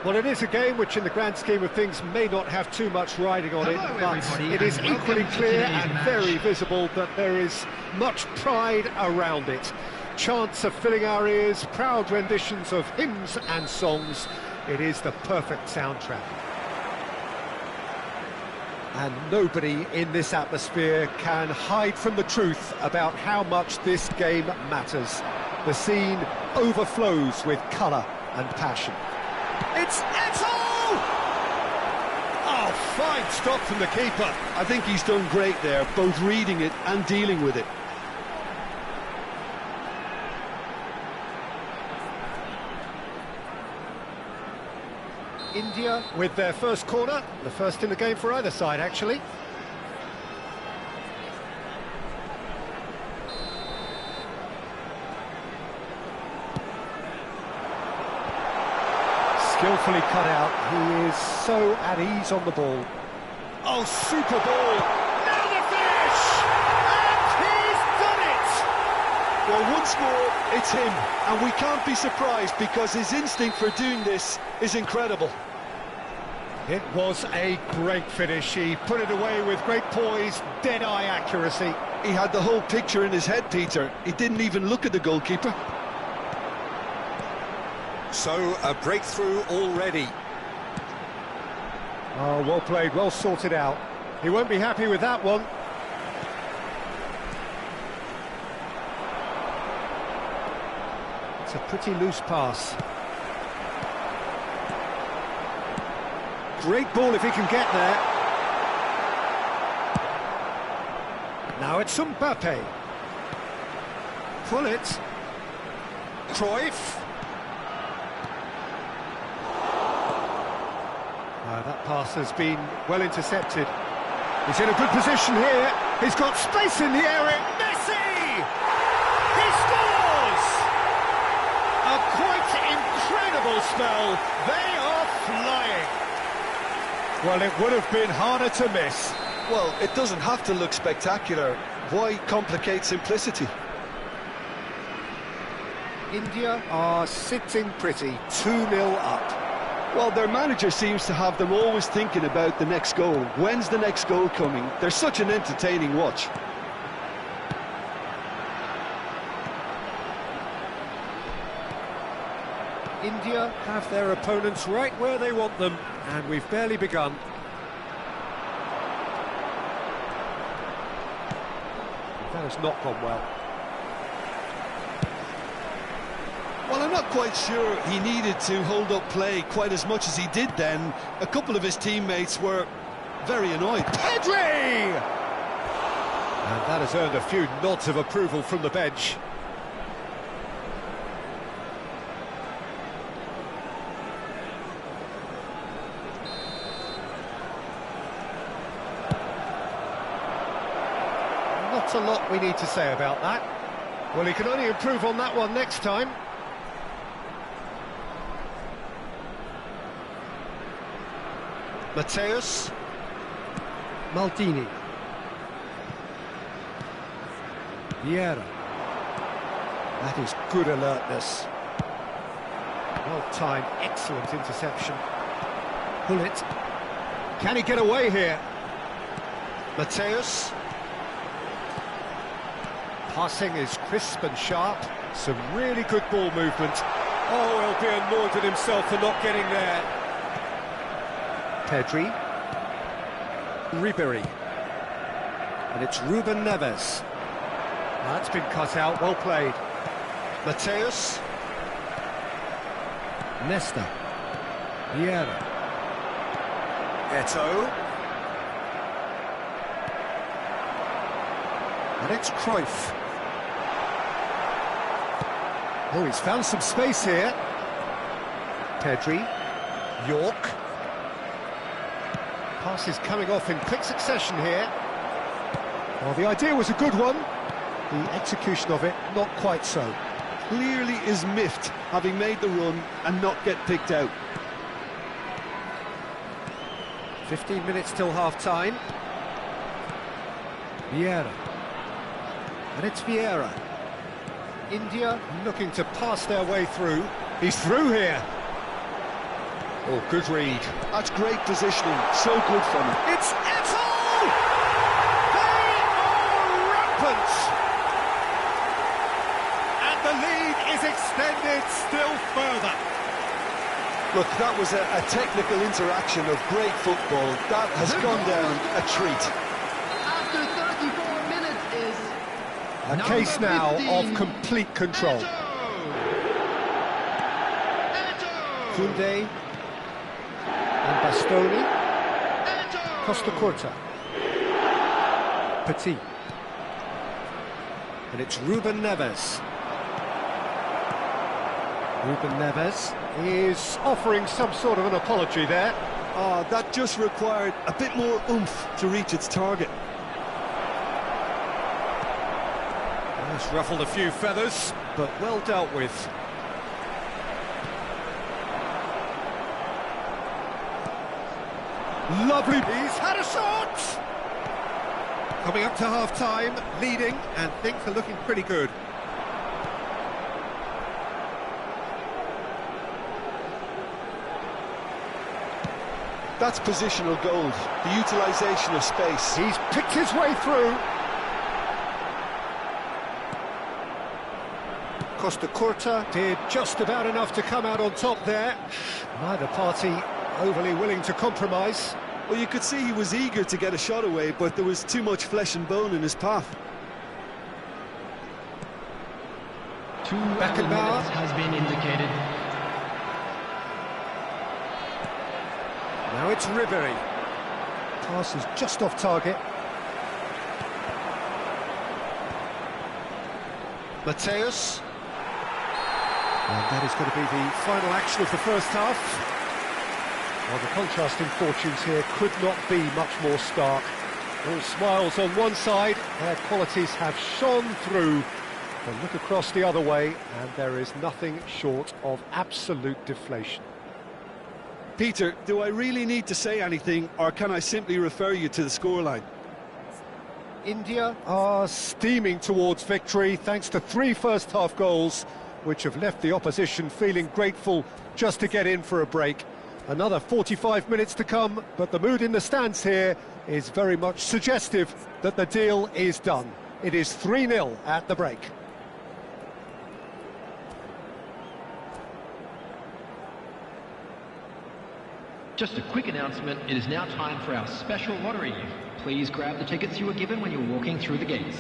Well, it is a game which in the grand scheme of things may not have too much riding on it, but it is equally clear and very visible that there is much pride around it. Chants are filling our ears, proud renditions of hymns and songs. It is the perfect soundtrack. And nobody in this atmosphere can hide from the truth about how much this game matters. The scene overflows with colour and passion. It's Eto'o! Oh, fine stop from the keeper. I think he's done great there, both reading it and dealing with it. India with their first corner, the first in the game for either side, actually. Skillfully cut out, he is so at ease on the ball. Oh, super ball! Now the finish! And he's done it! Well, once more, it's him, and we can't be surprised because his instinct for doing this is incredible. It was a great finish. He put it away with great poise, dead-eye accuracy. He had the whole picture in his head, Peter. He didn't even look at the goalkeeper. So, a breakthrough already. Oh, well played, well sorted out. He won't be happy with that one. It's a pretty loose pass. Great ball if he can get there. Now it's Mbappe. Pull it. Cruyff. That pass has been well intercepted. He's in a good position here. He's got space in the area. Messi! He scores! A quite incredible spell. They are flying. Well, it would have been harder to miss. Well, it doesn't have to look spectacular. Why complicate simplicity? India are sitting pretty, 2-0 up. Well, their manager seems to have them always thinking about the next goal. When's the next goal coming? They're such an entertaining watch. India have their opponents right where they want them, and we've barely begun. That has not gone well. Well, I'm not quite sure he needed to hold up play quite as much as he did then. A couple of his teammates were very annoyed. Pedri! And that has earned a few nods of approval from the bench. Not a lot we need to say about that. Well, he can only improve on that one next time. Mateus. Maldini. Vieira. That is good alertness. Well-timed, excellent interception. Bullet. Can he get away here? Mateus. Passing is crisp and sharp. Some really good ball movement. Oh, he'll be annoyed at himself for not getting there. Pedri. Ribery. And it's Ruben Neves. That's been cut out, well played. Mateus. Nesta. Vieira. Eto'o. And it's Cruyff. Oh, he's found some space here. Pedri. York. Pass is coming off in quick succession here. Well, the idea was a good one. The execution of it, not quite so. Clearly is miffed, having made the run and not get picked out. 15 minutes till half-time. Vieira. And it's Vieira. India looking to pass their way through. He's through here. Oh, good read. That's great positioning, so good from him. It's Eto'o! They are rampant! And the lead is extended still further. Look, that was a technical interaction of great football. That has gone down a treat. After 34 minutes is A case now of complete control. Koundé and Bastoni. Costa Curta. Petit. And it's Ruben Neves. Ruben Neves is offering some sort of an apology there. That just required a bit more oomph to reach its target. It's ruffled a few feathers, but well dealt with. Lovely. He's had a shot! Coming up to half-time, leading, and things are looking pretty good. That's positional gold, the utilisation of space. He's picked his way through. Costa Curta did just about enough to come out on top there. Neither party overly willing to compromise. Well, you could see he was eager to get a shot away, but there was too much flesh and bone in his path. 2 Beckenbauer minutes has been indicated. Now it's Ribéry. Pass is just off target. Mateus. And that is going to be the final action of the first half. Well, the contrasting fortunes here could not be much more stark. All smiles on one side, their qualities have shone through. But look across the other way, and there is nothing short of absolute deflation. Peter, do I really need to say anything, or can I simply refer you to the scoreline? India are steaming towards victory thanks to 3 first-half goals, which have left the opposition feeling grateful just to get in for a break. Another 45 minutes to come, but the mood in the stands here is very much suggestive that the deal is done. It is 3-0 at the break. Just a quick announcement, it is now time for our special lottery. Please grab the tickets you were given when you were walking through the gates.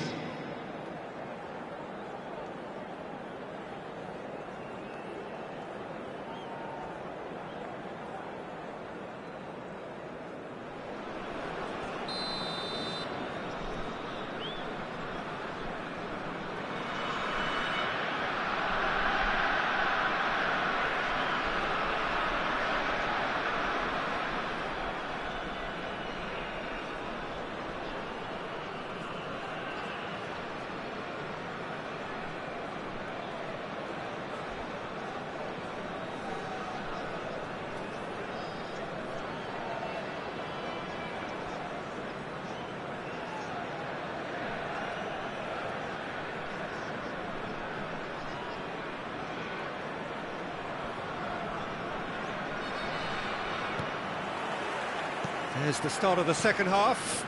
There's the start of the second half.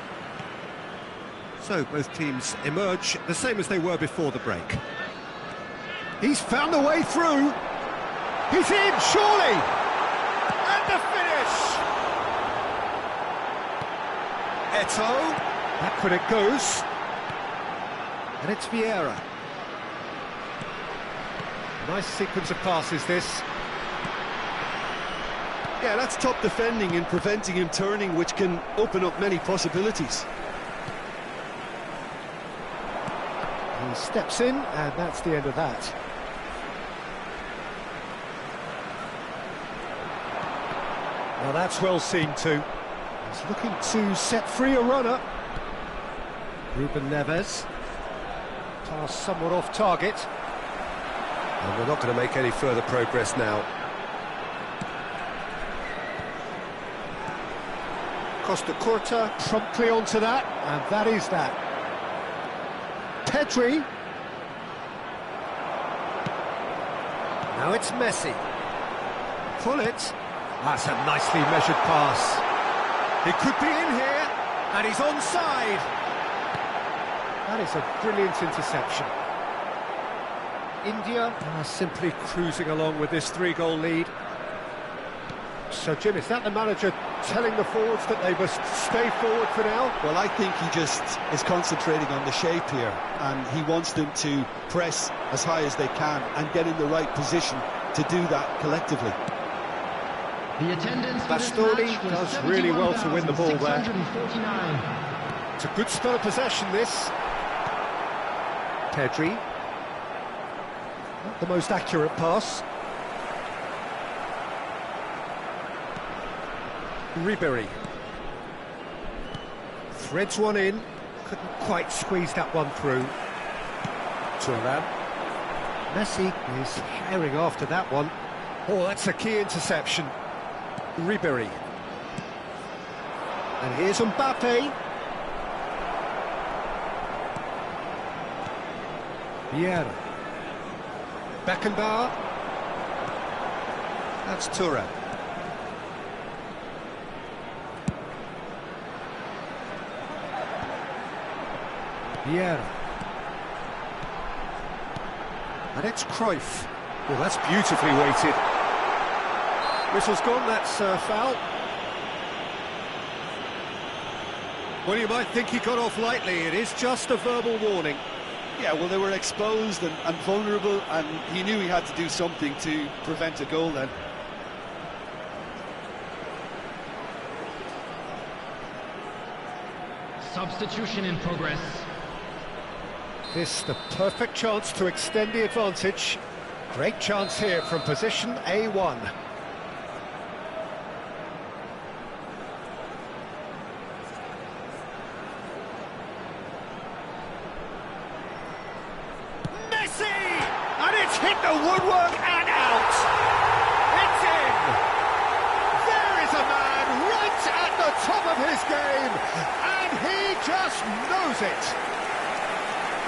So both teams emerge the same as they were before the break. He's found the way through. He's in, surely! And the finish! Eto'o. Backward it goes. And it's Vieira. Nice sequence of passes, this. Yeah, that's top defending and preventing him turning, which can open up many possibilities. He steps in, and that's the end of that. Now that's well seen too. He's looking to set free a runner. Ruben Neves. Pass somewhat off target. And we're not going to make any further progress now. Costa Curta promptly onto that, and that is that. Pedri. Now it's Messi. Pull it. That's a nicely measured pass. He could be in here, and he's onside. That is a brilliant interception. India are simply cruising along with this 3-goal lead. So, Jim, is that the manager telling the forwards that they must stay forward for now? Well, I think he just is concentrating on the shape here, and he wants them to press as high as they can and get in the right position to do that collectively. The attendance for this Bastoni match was does really well to win the ball there. 71,649. It's a good spell of possession, this. Pedri. Not the most accurate pass. Ribery. Threads one in. Couldn't quite squeeze that one through. Thuram. Messi is herring after that one. Oh, that's a key interception. Ribery. And here's Mbappe. Vieira. Beckenbauer. That's Thuram. Vieira. And it's Cruyff. Well, that's beautifully weighted. Whistle's gone, that's foul. Well, you might think he got off lightly. It is just a verbal warning. Yeah, well, they were exposed and vulnerable, and he knew he had to do something to prevent a goal then. Substitution in progress. This the perfect chance to extend the advantage. Great chance here from position A1. Messi! And it's hit the woodwork and out! It's in! There is a man right at the top of his game, and he just knows it!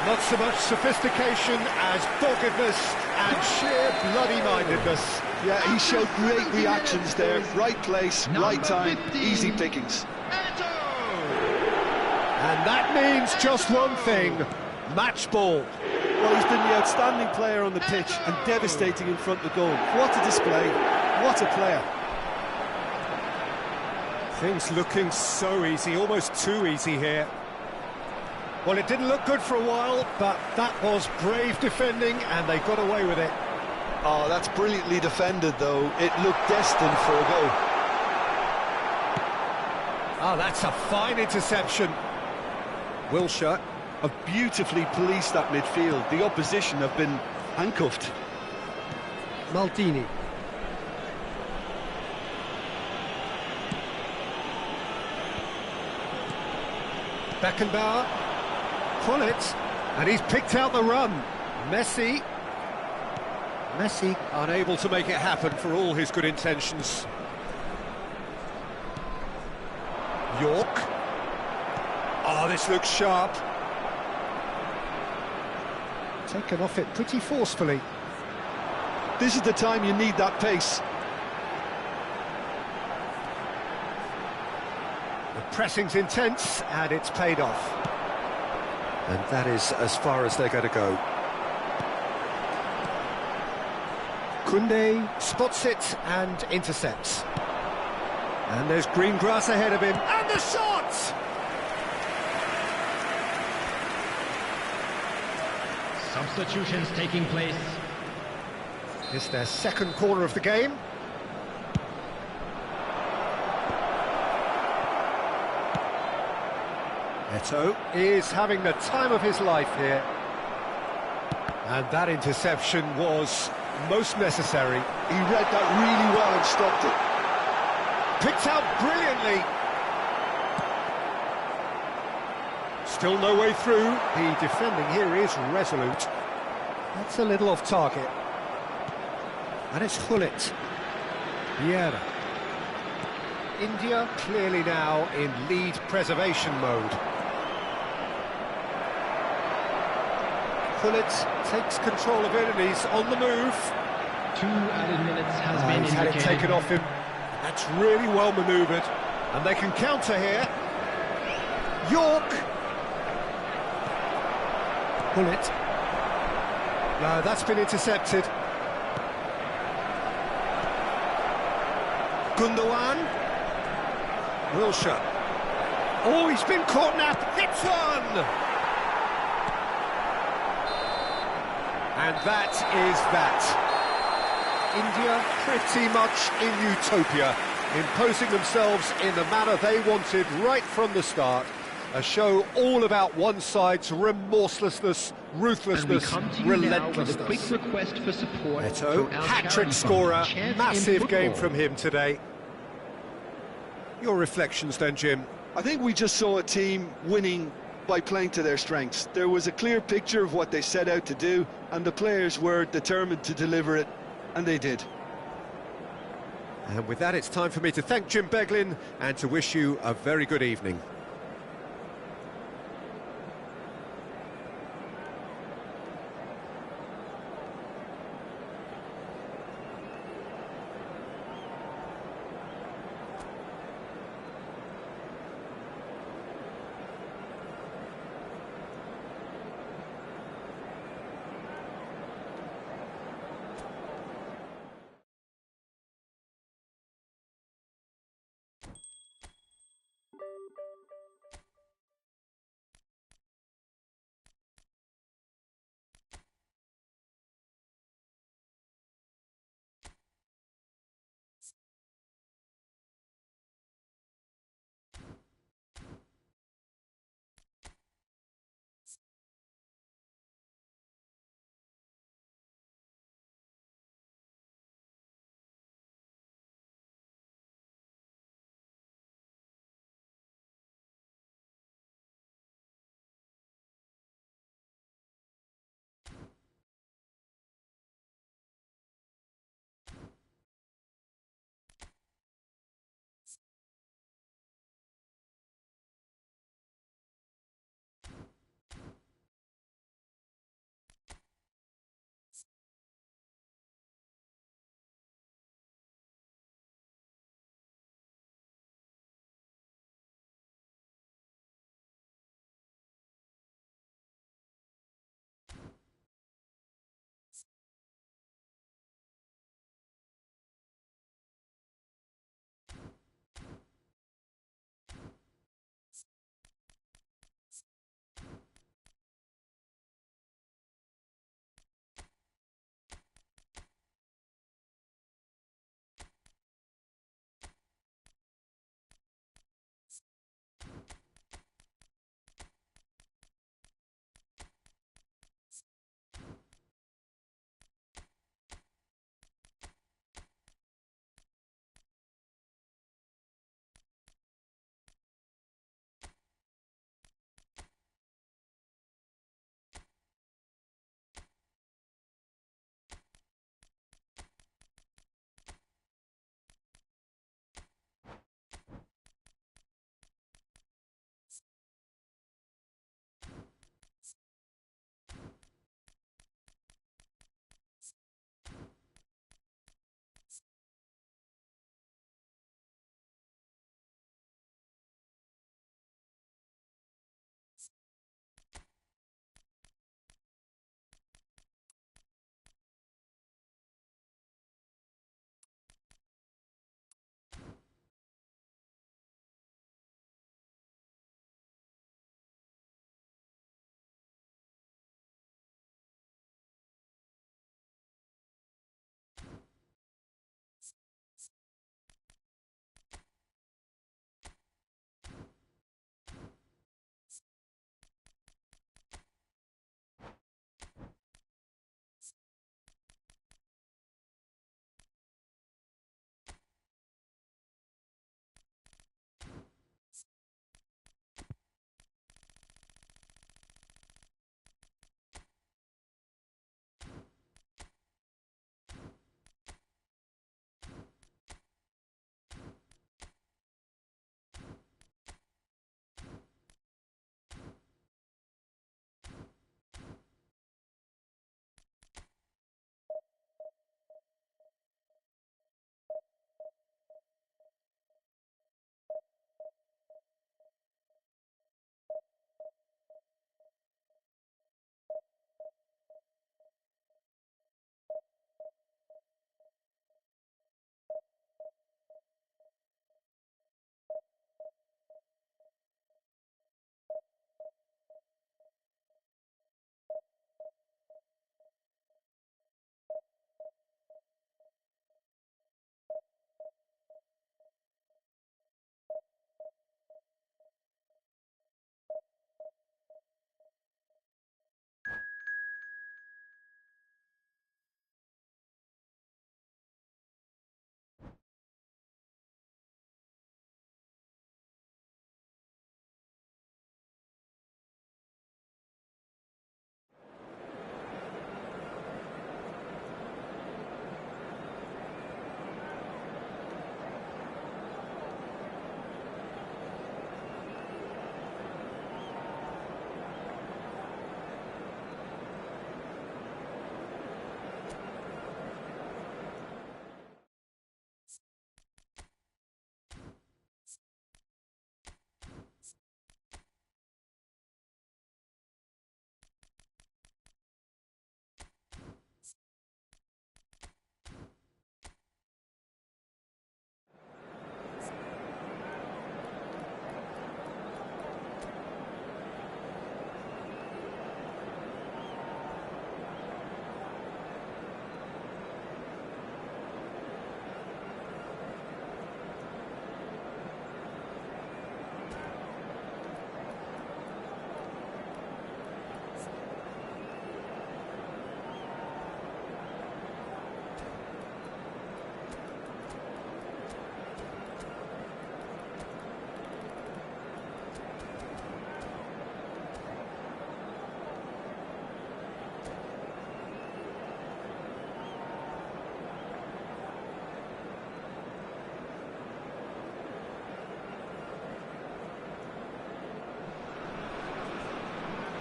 Not so much sophistication as doggedness and sheer bloody-mindedness. Yeah, he showed great reactions there. Right place, right time, easy pickings. And that means just one thing, match ball. Well, he's been the outstanding player on the pitch and devastating in front of the goal. What a display, what a player. Things looking so easy, almost too easy here. Well, it didn't look good for a while, but that was brave defending, and they got away with it. Oh, that's brilliantly defended, though. It looked destined for a goal. Oh, that's a fine interception. Wilshere. Have beautifully policed that midfield. The opposition have been handcuffed. Maldini. Beckenbauer. Gullit, and he's picked out the run. Messi unable to make it happen for all his good intentions. York. Oh, this looks sharp. Taken off it pretty forcefully. This is the time you need that pace. The pressing's intense, and it's paid off. And that is as far as they're going to go. Koundé spots it and intercepts. And there's green grass ahead of him. And the shot! Substitutions taking place. It's their second corner of the game. Eto'o is having the time of his life here. And that interception was most necessary. He read that really well and stopped it. Picked out brilliantly. Still no way through. The defending here is resolute. That's a little off target. And it's Gullit. Vieira. India clearly now in lead preservation mode. Gullit takes control of it and he's on the move. 2 added minutes has been He's had it indicated. taken off him, That's really well manoeuvred. And they can counter here. York. Bullet. No, that's been intercepted. Gundogan. Wilshere. Oh, he's been caught now. Hits one! And that is that. India pretty much in utopia, imposing themselves in the manner they wanted right from the start. A show all about one side's remorselessness, ruthlessness, and we come to you relentlessness. now with a quick request for support. Neto, for our hat-trick charity scorer, fund, Chance in massive game Football. from him today. Your reflections then, Jim? I think we just saw a team winning by playing to their strengths. There was a clear picture of what they set out to do, and the players were determined to deliver it, and they did. And with that, it's time for me to thank Jim Beglin and to wish you a very good evening.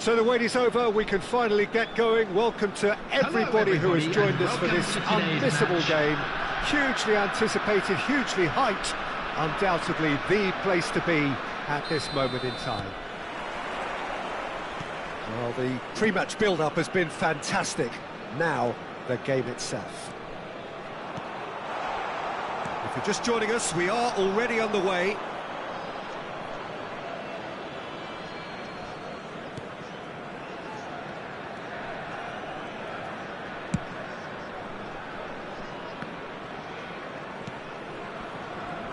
So the wait is over, we can finally get going. Welcome to everybody who has joined us for this unmissable game. Hugely anticipated, hugely hyped, undoubtedly the place to be at this moment in time. Well, the pre-match build-up has been fantastic. Now, the game itself. If you're just joining us, we are already underway.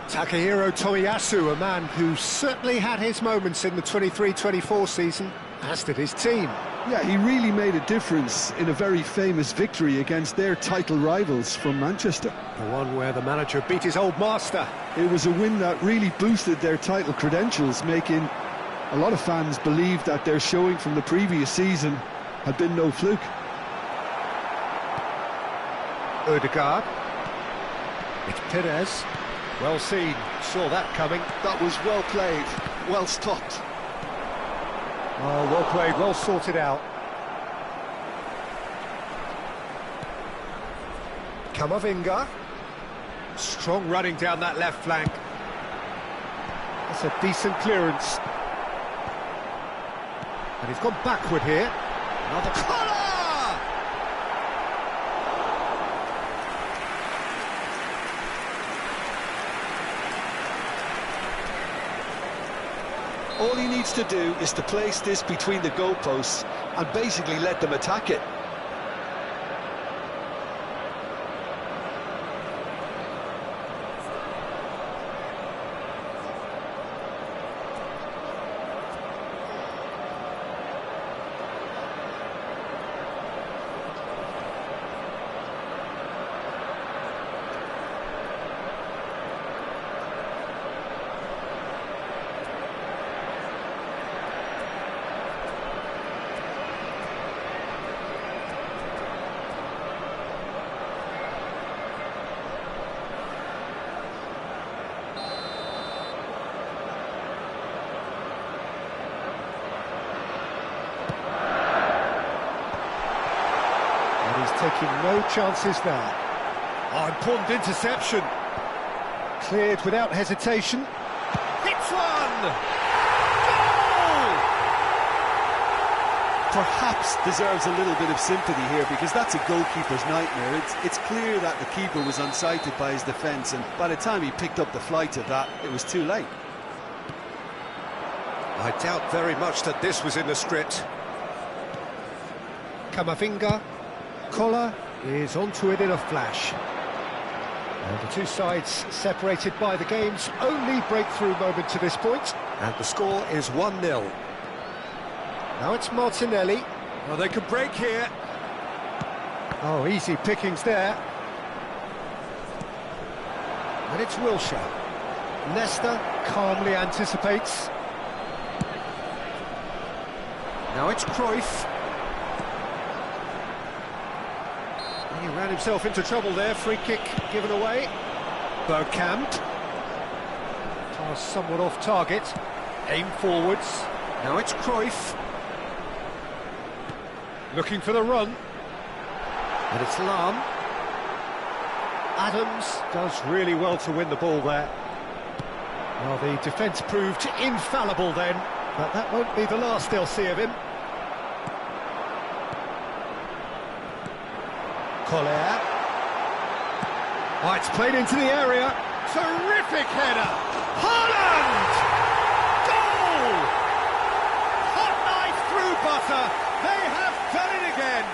Takahiro Tomiyasu, a man who certainly had his moments in the 23-24 season, as did his team. Yeah, he really made a difference in a very famous victory against their title rivals from Manchester. The one where the manager beat his old master. It was a win that really boosted their title credentials, making a lot of fans believe that their showing from the previous season had been no fluke. Odegaard. It's Perez. Well seen, saw that coming. That was well played, well stopped. Oh, well played, well sorted out. Camavinga. Strong running down that left flank. That's a decent clearance. And he's gone backward here. Another collar! All he needs to do is to place this between the goalposts and basically let them attack it. Taking no chances there. Oh, important interception. Cleared without hesitation. Hits one! Goal! Perhaps deserves a little bit of sympathy here, because that's a goalkeeper's nightmare. It's clear that the keeper was unsighted by his defence, and by the time he picked up the flight of that, it was too late. I doubt very much that this was in the script. Camavinga. Collar is onto it in a flash. And the two sides separated by the game's only breakthrough moment to this point. And the score is 1-0. Now it's Martinelli. Well, they could break here. Oh, easy pickings there. And it's Wilshere. Nesta calmly anticipates. Now it's Cruyff. He ran himself into trouble there, free kick given away. Bergkamp. Pass somewhat off target. Aim forwards. Now it's Cruyff. Looking for the run. And it's Lahm. Adams does really well to win the ball there. Well, the defence proved infallible then, but that won't be the last they'll see of him. Collier. Oh, it's played into the area. Terrific header. Haaland! Goal! Hot knife through butter. They have done it again.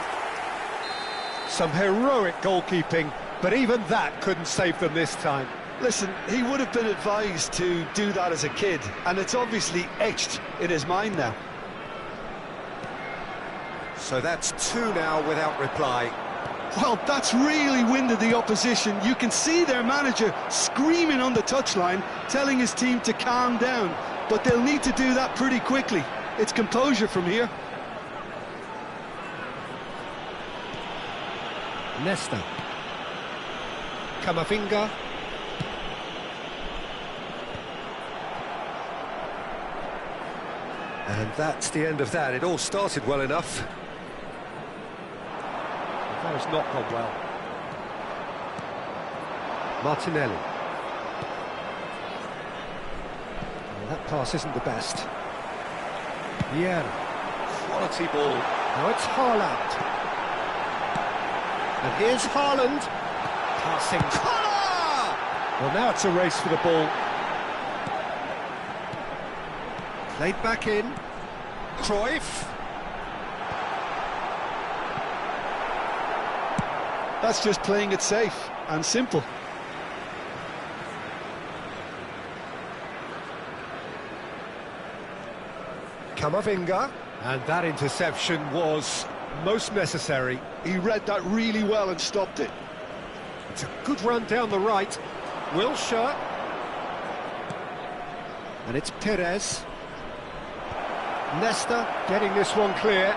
Some heroic goalkeeping, but even that couldn't save them this time. Listen, he would have been advised to do that as a kid, and it's obviously etched in his mind now. So that's 2 now without reply. Well, that's really winded the opposition. You can see their manager screaming on the touchline, telling his team to calm down. But they'll need to do that pretty quickly. It's composure from here. Nesta. Camavinga. And that's the end of that. It all started well enough. That has not gone well. Martinelli. Well, that pass isn't the best. Vieira. Quality ball. Now it's Haaland. And here's Haaland. Passing. Colour! Well, now it's a race for the ball. Played back in. Cruyff. That's just playing it safe and simple. Camavinga. And that interception was most necessary. He read that really well and stopped it. It's a good run down the right. Wilshere. And it's Perez. Nesta getting this one clear.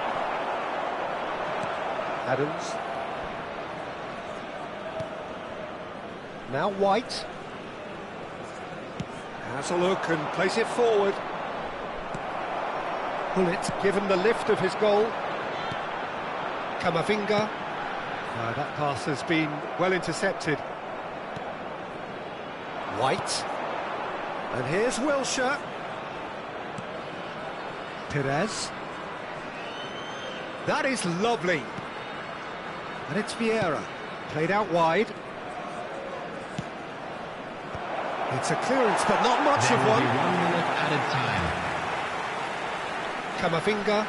Adams. Now White. Has a look and plays it forward. Bullet given the lift of his goal. Camavinga. That pass has been well intercepted. White. And here's Wilshere. Perez. That is lovely. And it's Vieira. Played out wide. It's a clearance, but not much There of will one. be 1 minute added time. Camavinga.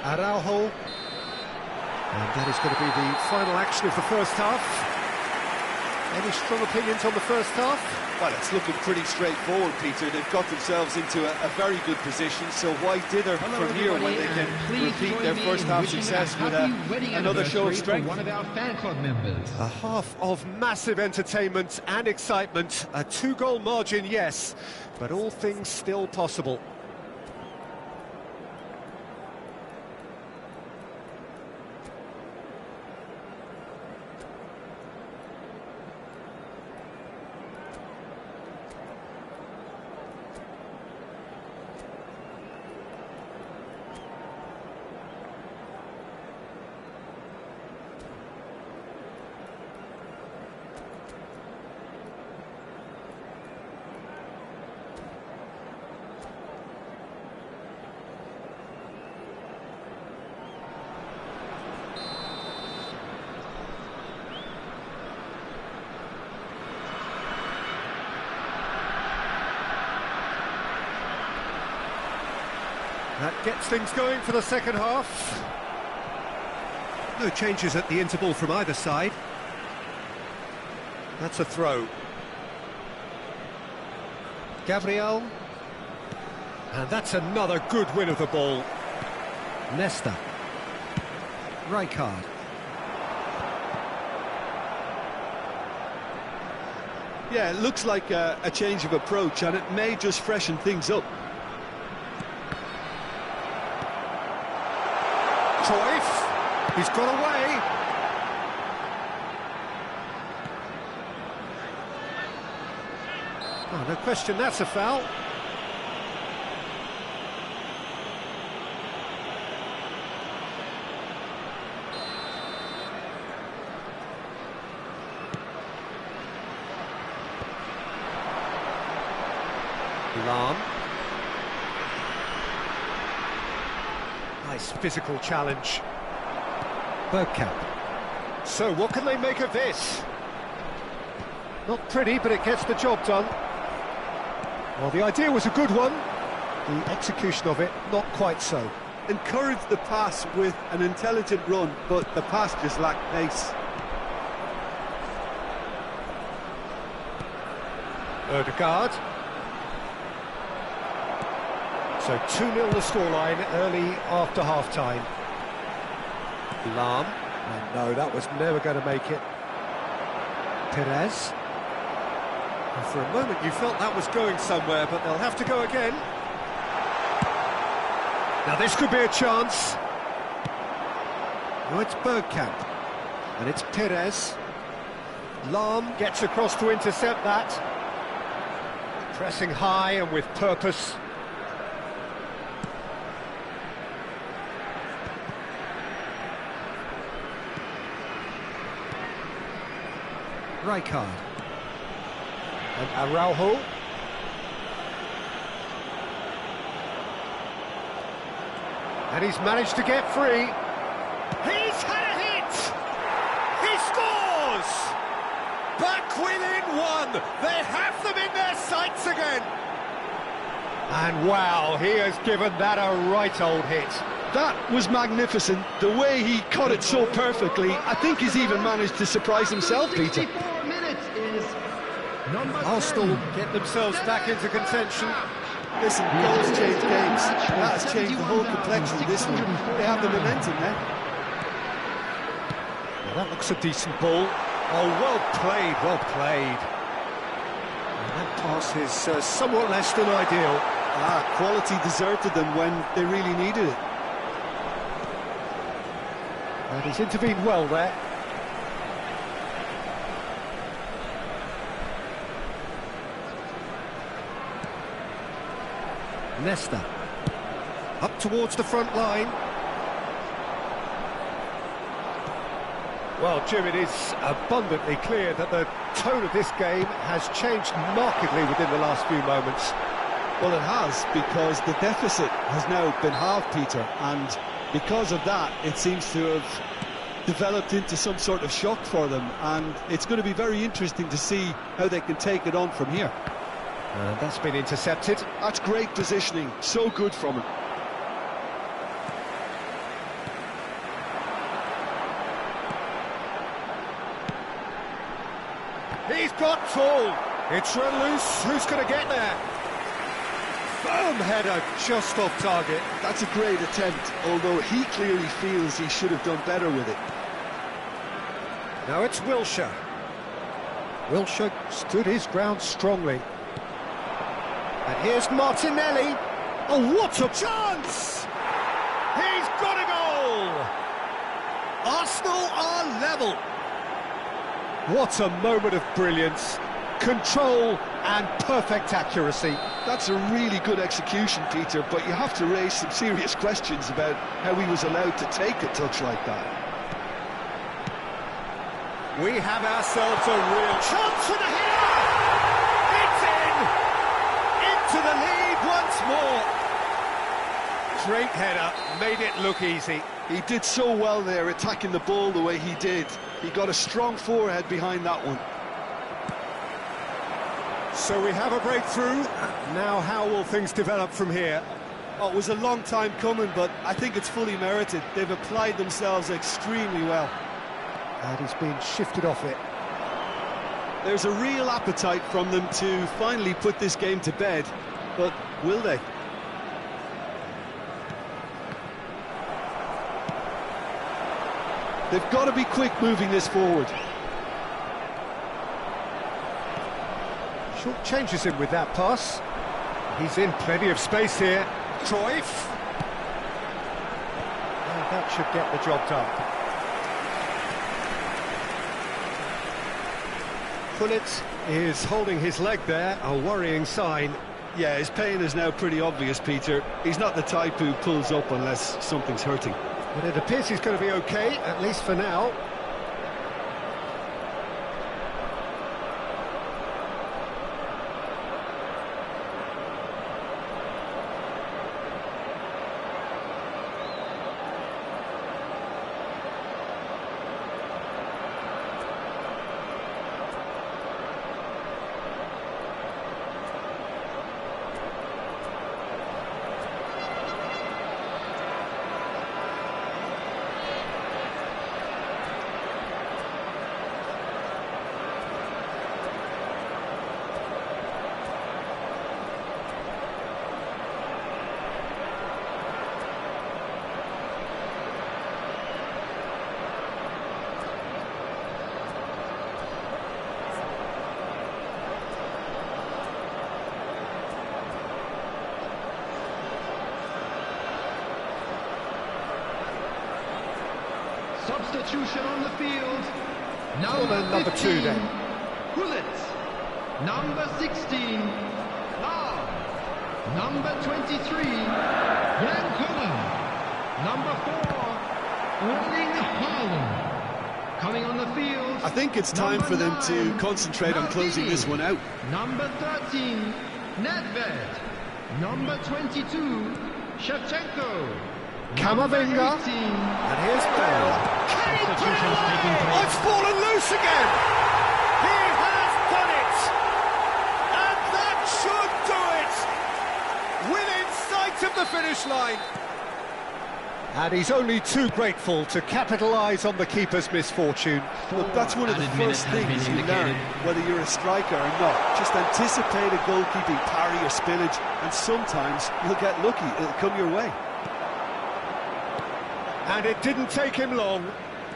Araujo. And that is going to be the final action of the first half. Any strong opinions on the first half? Well, it's looking pretty straightforward, Peter. They've got themselves into a very good position, so why dither from here when they can repeat their first half success with another show of strength? One of our fan club members. A half of massive entertainment and excitement. A 2-goal margin, yes, but all things still possible. That gets things going for the second half. No changes at the interval from either side. That's a throw. Gabriel. And that's another good win of the ball. Nesta. Rijkaard. Yeah, it looks like a change of approach, and it may just freshen things up. Cruyff, he's got away. Oh, no question, that's a foul. Lahm. Nice physical challenge. Bergkamp. So what can they make of this? Not pretty, but it gets the job done. Well, the idea was a good one. The execution of it, not quite so. Encouraged the pass with an intelligent run, but the pass just lacked pace. Ødegaard. So 2-0 the scoreline early after half-time. Lahm. And no, that was never going to make it. Perez. And for a moment you felt that was going somewhere, but they'll have to go again. Now this could be a chance. No, it's Bergkamp. And it's Perez. Lahm gets across to intercept that. Pressing high and with purpose. Rijkaard. And Araujo. And he's managed to get free. He's had a hit! He scores! Back within one! They have them in their sights again! And wow, he has given that a right old hit. That was magnificent. The way he cut it so perfectly. I think he's even managed to surprise himself, Peter. 64 minutes is number Arsenal 10. get themselves back into contention. Listen, goals change games. That has changed the whole complexion of this one. They have the momentum now. Well, that looks a decent ball. Oh, well played, well played. And that pass is somewhat less than ideal. Quality deserted them when they really needed it. And he's intervened well there. Nesta. Up towards the front line. Well, Jim, it is abundantly clear that the tone of this game has changed markedly within the last few moments. Well, it has, because the deficit has now been halved, Peter, and because of that, it seems to have developed into some sort of shock for them, and it's going to be very interesting to see how they can take it on from here. That's been intercepted. That's great positioning, so good from him. He's got tall. It's run loose. Who's going to get there? Firm header, just off target. That's a great attempt, although he clearly feels he should have done better with it. Now it's Wilshere. Wilshere stood his ground strongly. And here's Martinelli. Oh, what a chance! He's got a goal! Arsenal are level. What a moment of brilliance. Control and perfect accuracy. That's a really good execution, Peter, but you have to raise some serious questions about how he was allowed to take a touch like that. We have ourselves a real chance for the header! It's in! Into the lead once more! Great header, made it look easy. He did so well there, attacking the ball the way he did. He got a strong forehead behind that one. So we have a breakthrough. Now how will things develop from here? Oh, it was a long time coming, but I think it's fully merited. They've applied themselves extremely well. And he's been shifted off it. There's a real appetite from them to finally put this game to bed, but will they? They've got to be quick moving this forward. Short changes him with that pass. He's in plenty of space here. Cruyff. And that should get the job done. Gullit is holding his leg there, a worrying sign. Yeah, his pain is now pretty obvious, Peter. He's not the type who pulls up unless something's hurting. But it appears he's going to be okay, at least for now. Substitution on the field. Number 2 then. Gullit. Number 16. Number 23, Jan Koller. Number 4, Erling Haaland. Coming on the field. I think it's time for them to concentrate on closing this one out. Number 13, Nedved. Number 22, Shevchenko. Camavinga. And here's Bale. Can he put it away? Oh, it's fallen loose again. He has done it. And that should do it. Within sight of the finish line. And he's only too grateful to capitalise on the keeper's misfortune. Look, that's one of the first things you learn, whether you're a striker or not. Just anticipate a goalkeeping parry or spillage, and sometimes you'll get lucky. It'll come your way. And it didn't take him long.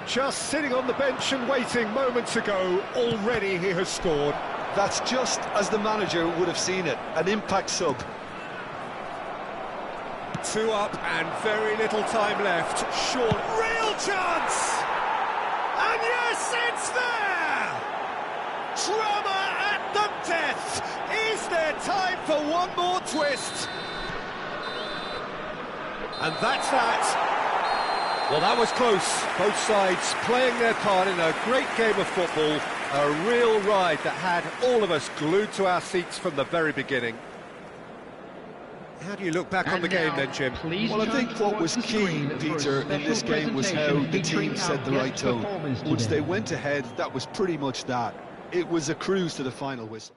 Just sitting on the bench and waiting moments ago, already he has scored. That's just as the manager would have seen it, an impact sub. 2 up and very little time left. Short, real chance! And yes, it's there! Drama at the death! Is there time for one more twist? And that's that. Well, that was close. Both sides playing their part in a great game of football. A real ride that had all of us glued to our seats from the very beginning. How do you look back on the game then, Jim? Well, I think what was key, Peter, in this game was how the team set the right tone. Once they went ahead, that was pretty much that. It was a cruise to the final whistle.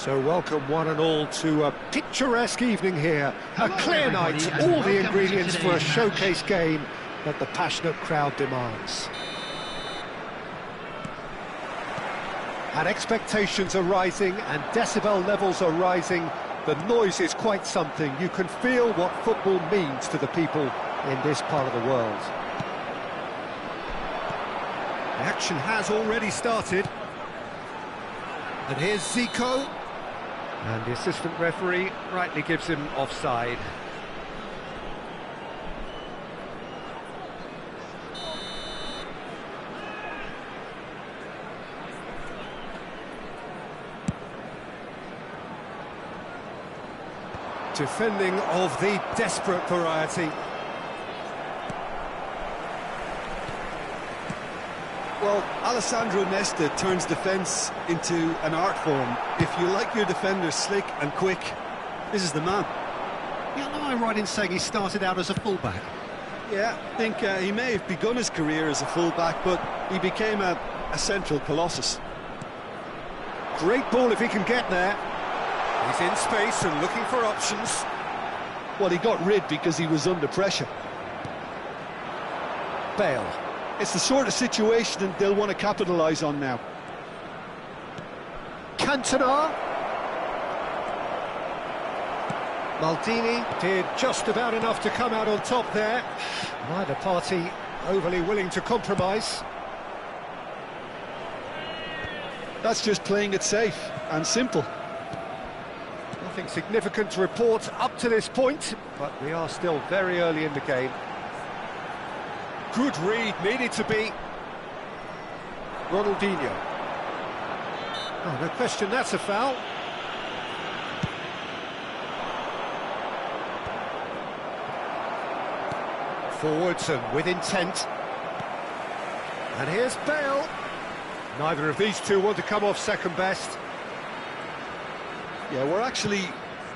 So welcome one and all to a picturesque evening here. A clear night, all the ingredients for a showcase game that the passionate crowd demands. And expectations are rising and decibel levels are rising. The noise is quite something. You can feel what football means to the people in this part of the world. The action has already started. And here's Zico. And the assistant referee rightly gives him offside. Defending of the desperate variety. Well, Alessandro Nesta turns defence into an art form. If you like your defenders slick and quick, this is the man. Yeah, am I right in saying he started out as a fullback? Yeah, I think he may have begun his career as a fullback, but he became a central colossus. Great ball if he can get there. He's in space and looking for options. Well, he got rid because he was under pressure. Bale. It's the sort of situation that they'll want to capitalise on now. Cantona. Maldini did just about enough to come out on top there. Neither party overly willing to compromise. That's just playing it safe and simple. Nothing significant to report up to this point, but we are still very early in the game. Good read, needed to be. Ronaldinho. Oh, no question, that's a foul. Forwards and with intent. And here's Bale. Neither of these two want to come off second best. Yeah, we're actually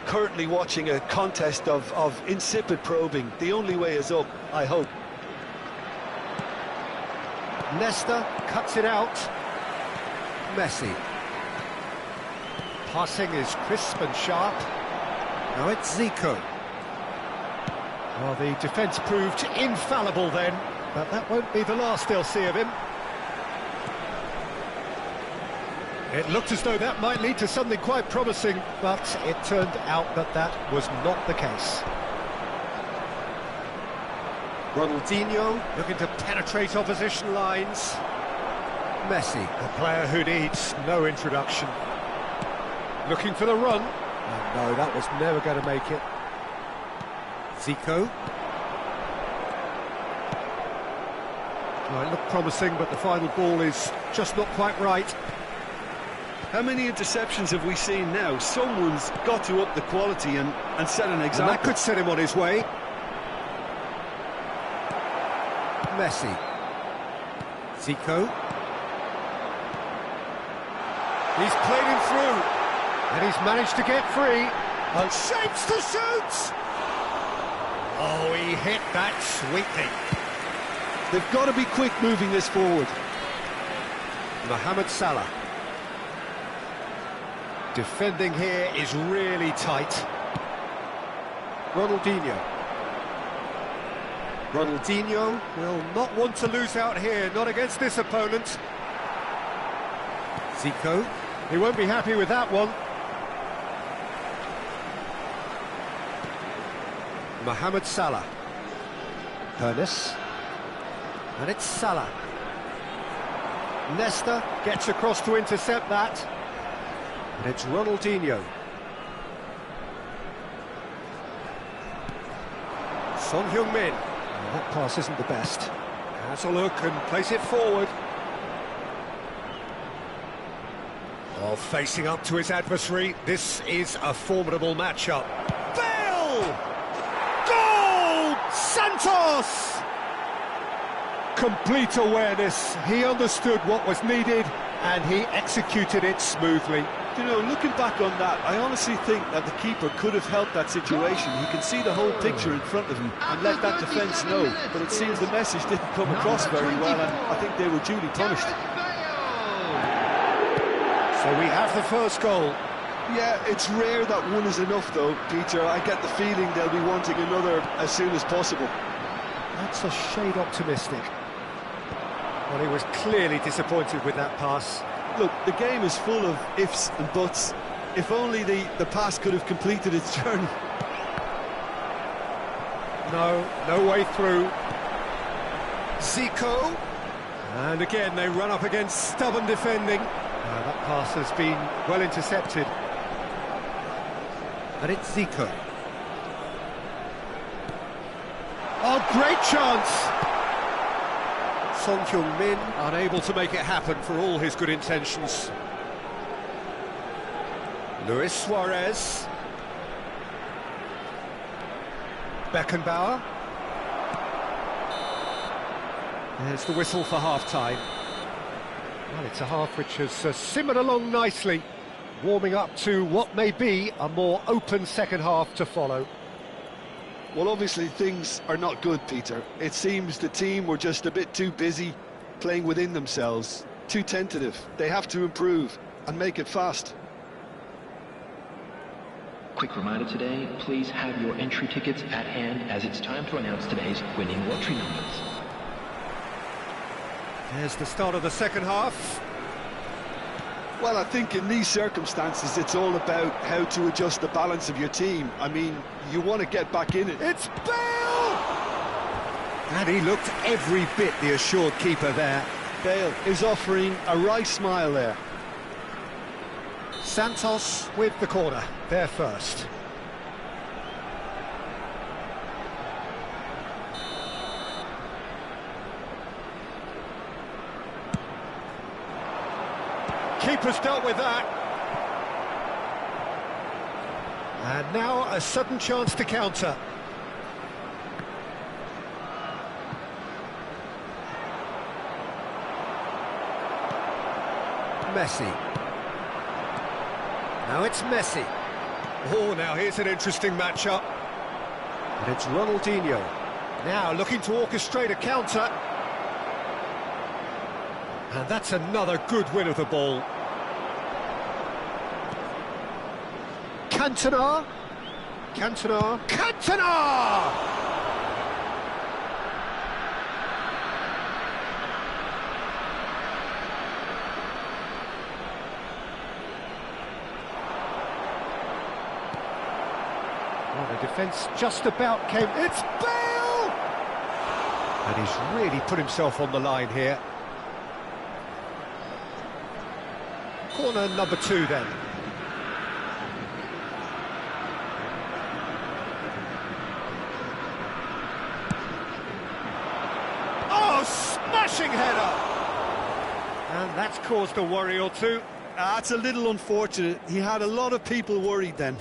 currently watching a contest of insipid probing. The only way is up, I hope. Nesta cuts it out. Messi. Passing is crisp and sharp. Now it's Zico. Well, the defence proved infallible then, but that won't be the last they'll see of him. It looked as though that might lead to something quite promising, but it turned out that that was not the case. Ronaldinho looking to penetrate opposition lines. Messi, a player who needs no introduction. Looking for the run. Oh, no, that was never going to make it. Zico. Well, it looked promising, but the final ball is just not quite right. How many interceptions have we seen now? Someone's got to up the quality and set an example. And that could set him on his way. Messi. Zico. He's played him through. And he's managed to get free. And shapes to shoot! Oh, he hit that sweetly. They've got to be quick moving this forward. Mohamed Salah. Defending here is really tight. Ronaldinho. Ronaldinho will not want to lose out here, not against this opponent. Zico. He won't be happy with that one. Mohamed Salah. Pernis. And it's Salah. Nesta gets across to intercept that. And it's Ronaldinho. Son Heung-min. Well, that pass isn't the best. Has a look and plays it forward. Oh, facing up to his adversary. This is a formidable matchup. Bale! Goal! Santos! Complete awareness. He understood what was needed and he executed it smoothly. You know, looking back on that, I honestly think that the keeper could have helped that situation. He can see the whole picture in front of him and let that defence know. But it seems the message didn't come across very well, and I think they were duly punished. So we have the first goal. Yeah, it's rare that one is enough though, Peter. I get the feeling they'll be wanting another as soon as possible. That's a shade optimistic. Well, he was clearly disappointed with that pass. Look, the game is full of ifs and buts. If only the pass could have completed its journey. No way through. Zico. And again, they run up against stubborn defending. That pass has been well intercepted. And it's Zico. Oh, great chance! Son Heung-min unable to make it happen for all his good intentions. Luis Suarez. Beckenbauer. There's the whistle for half-time. Well, it's a half which has simmered along nicely, warming up to what may be a more open second half to follow. Well, obviously things are not good, Peter. It seems the team were just a bit too busy playing within themselves, too tentative. They have to improve and make it fast. Quick reminder today, please have your entry tickets at hand as it's time to announce today's winning lottery numbers. There's the start of the second half. Well, I think in these circumstances it's all about how to adjust the balance of your team. I mean, you want to get back in it. It's Bale! And he looked every bit the assured keeper there. Bale is offering a wry smile there. Santos with the corner, there first. Keeper's dealt with that. And now a sudden chance to counter. Messi. Now it's Messi. Oh, now here's an interesting matchup. And it's Ronaldinho. Now looking to orchestrate a counter. And that's another good win of the ball. Cantona. Cantona. Cantona! Well, the defence just about came... It's Bale! And he's really put himself on the line here. Corner number 2 then. Oh, smashing header! And that's caused a worry or two. That's a little unfortunate. He had a lot of people worried then.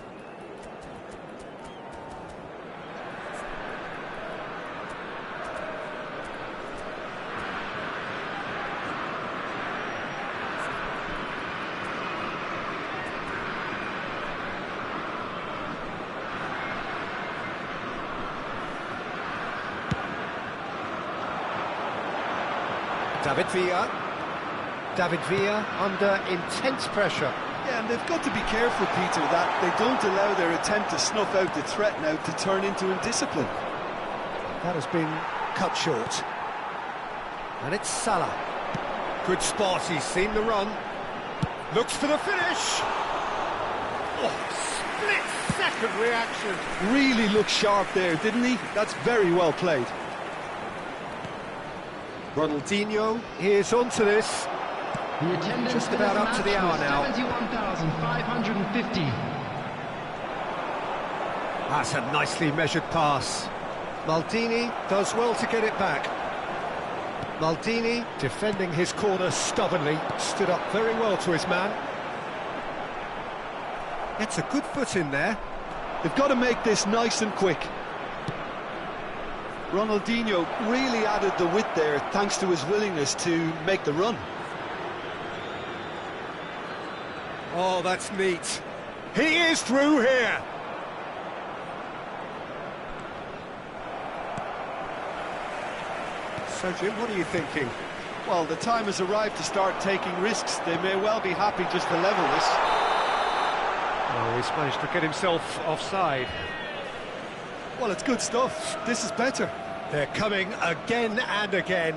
David Villa. David Villa under intense pressure. Yeah, and they've got to be careful, Peter, that they don't allow their attempt to snuff out the threat now to turn into indiscipline. That has been cut short. And it's Salah. Good spot, he's seen the run. Looks for the finish. Oh, split-second reaction. Really looked sharp there, didn't he? That's very well played. Ronaldinho is onto this. The attendance Just about up to the hour now. 71,550. That's a nicely measured pass. Maldini does well to get it back. Maldini, defending his corner stubbornly, stood up very well to his man. Gets a good foot in there. They've got to make this nice and quick. Ronaldinho really added the width there thanks to his willingness to make the run. Oh, that's neat. He is through here. So, Jim, what are you thinking? Well, the time has arrived to start taking risks. They may well be happy just to level this. Oh, he's managed to get himself offside. Well, it's good stuff. This is better. They're coming again and again.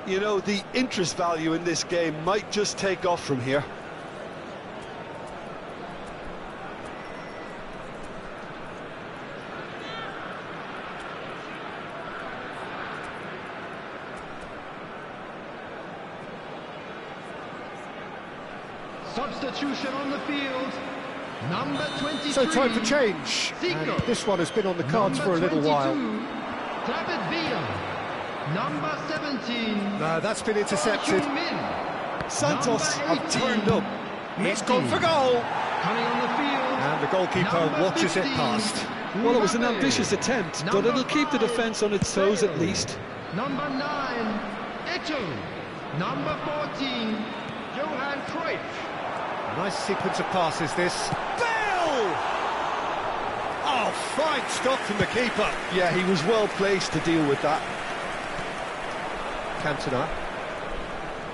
You know, the interest value in this game might just take off from here. Substitution on the field. Number 23. So time for change. And this one has been on the cards for a little while. David Villa. Number 17. No, that's been intercepted. Santos have turned up. He's gone for goal. Coming on the field. And the goalkeeper watches it past. Well, it was an ambitious attempt, but it'll keep the defence on its toes at least. Number 9, Eto. Number 14, Johan Cruyff. Nice sequence of passes, this. Bale! Oh, fine stop from the keeper. Yeah, he was well placed to deal with that. Cantona.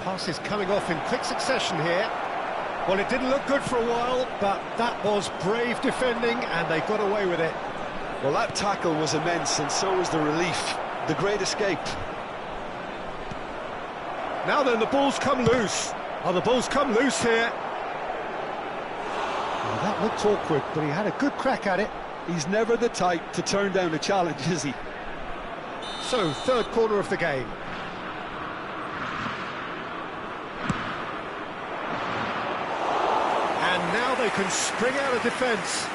Passes coming off in quick succession here. Well, it didn't look good for a while, but that was brave defending, and they got away with it. Well, that tackle was immense, and so was the relief. The great escape. Now then, the ball's come loose. Oh, the ball's come loose here. Well, that looked awkward, but he had a good crack at it. He's never the type to turn down a challenge, is he? So, third corner of the game. And now they can spring out of defence.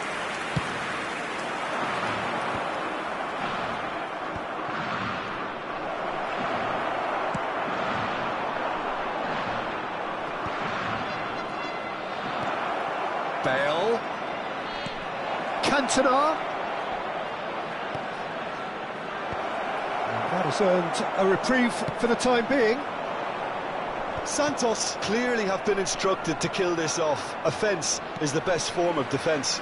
Bale. Cantona. And that has earned a reprieve for the time being. Santos clearly have been instructed to kill this off. Offence is the best form of defence.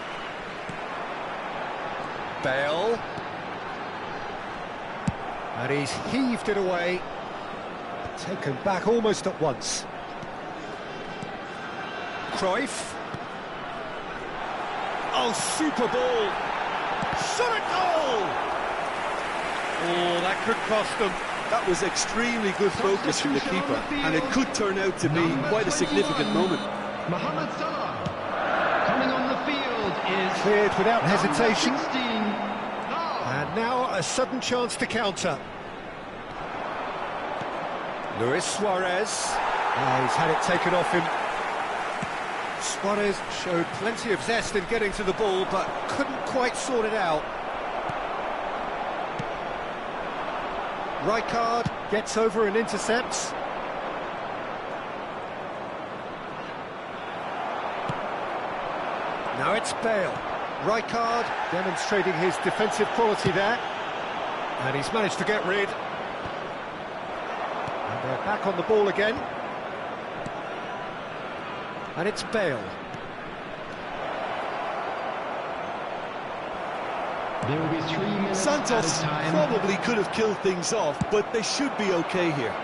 Bale. And he's heaved it away. Taken back almost at once. Cruyff. Oh, super ball. Shot at goal! Oh, that could cost them. That was extremely good focus from the keeper, and it could turn out to be quite a significant moment. Mohamed Salah. Coming on the field is Cleared without hesitation. 16. And now a sudden chance to counter. Luis Suarez. Oh, he's had it taken off him. Suarez showed plenty of zest in getting to the ball, but couldn't quite sort it out. Rijkaard gets over and intercepts. Now it's Bale. Rijkaard demonstrating his defensive quality there. And he's managed to get rid. And they're back on the ball again. And it's Bale. There will be 3 minutes Santos at a time. probably could have killed things off, but they should be okay here.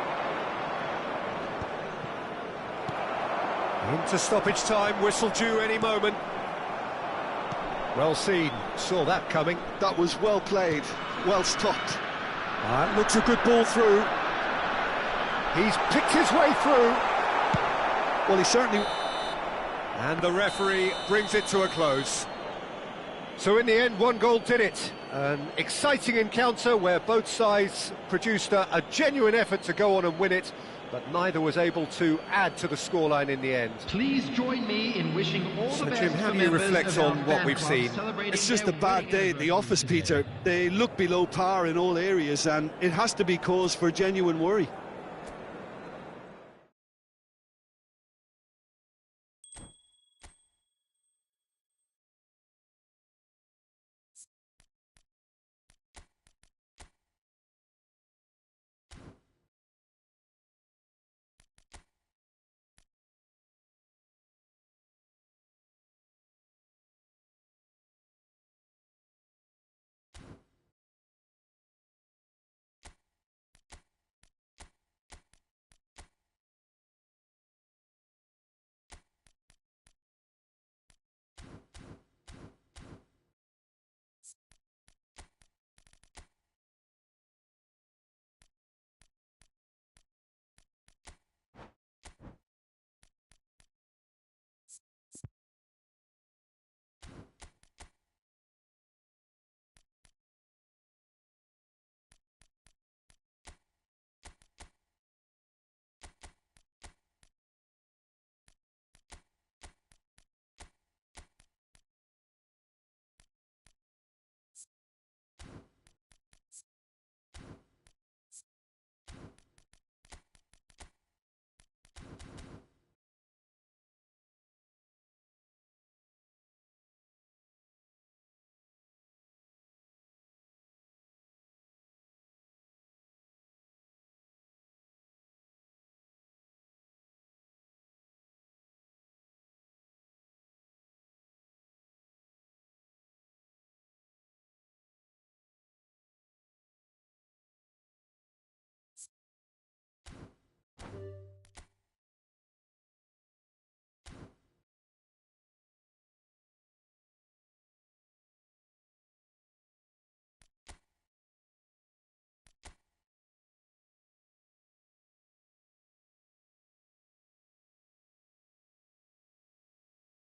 Into stoppage time, whistle due any moment. Well seen, saw that coming. That was well played, well stopped. That looks a good ball through. He's picked his way through. Well, he certainly... And the referee brings it to a close. So in the end, one goal did it. An exciting encounter where both sides produced a genuine effort to go on and win it, but neither was able to add to the scoreline in the end. Please join me in wishing all So the best Jim, how to do you members reflect of our on what fan we've club seen? celebrating It's just a their bad winning day at the office, Peter. They look below par in all areas, and it has to be cause for genuine worry.